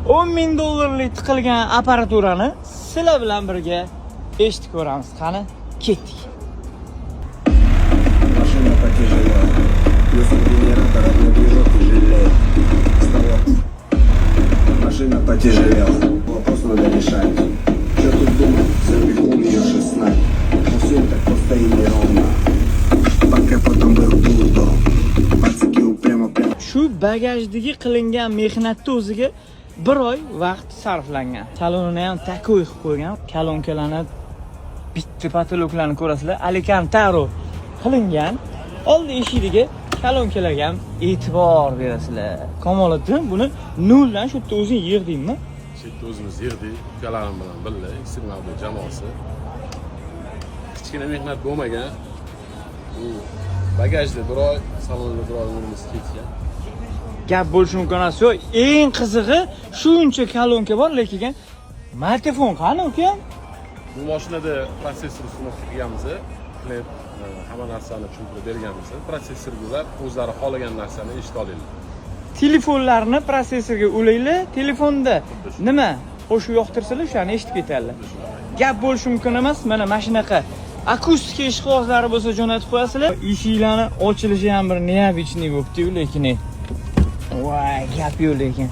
$10,000 tiqilgan apparaturani sizlar bilan birga eshitib ko'ramiz. Qani, ketdik. Машина потяжелела. Плюс генератор одной движок тяжелее. Машина потяжелела. Вопрос надо решать. Что тут думать? Забегу ее 16. Но все так просто и неровно. Под капотом был Pluto. Пацаки упрямо. Shu bagajdagi qilingan mehnatni o'ziga 1 oy vaqt sarflangan. Salonini ham takoy qilib qo'ygan. Kolonkalarni, bitta patoloklarni ko'rasizlar. Alicantaro qilingan. Oldi eshigiga kolonkalarga ham e'tibor berasizlar. Kamoliddin buni noldan shu yerda o'zing yig'dingmi? Shu yerda o'zimiz yig'dik, ukalarim bilan birga, Istiqbolli jamoasi. Kichkina mehnat bo'lmagan. Bu bagajda 1 oy, salonda 1 oy o'rnimiz ketgan. Gap bo'lishi mumkin emas. Eng qizig'i shuncha kolonka bor, lekin telefon qani uka? Bu mashinada protsessor ustinovka qilganmiz. Klip hamma narsani tushuntirib berganmiz. Protsessorlar o'zlari xohlagan narsani eshita oladilar. Telefonlarni protsessorga ulaylar, telefonda nima qo'shib yoqtirsalar, o'shani eshitib ketadilar. Gap bo'lishi mumkin emas. Mana mashinaqa akustika ishqibozlari bo'lsa jo'natib qo'yasizlar. Eshiklarni ochilishi ham bir neobичный bo'libdi-yu, lekin voy, gap yo'q lekin.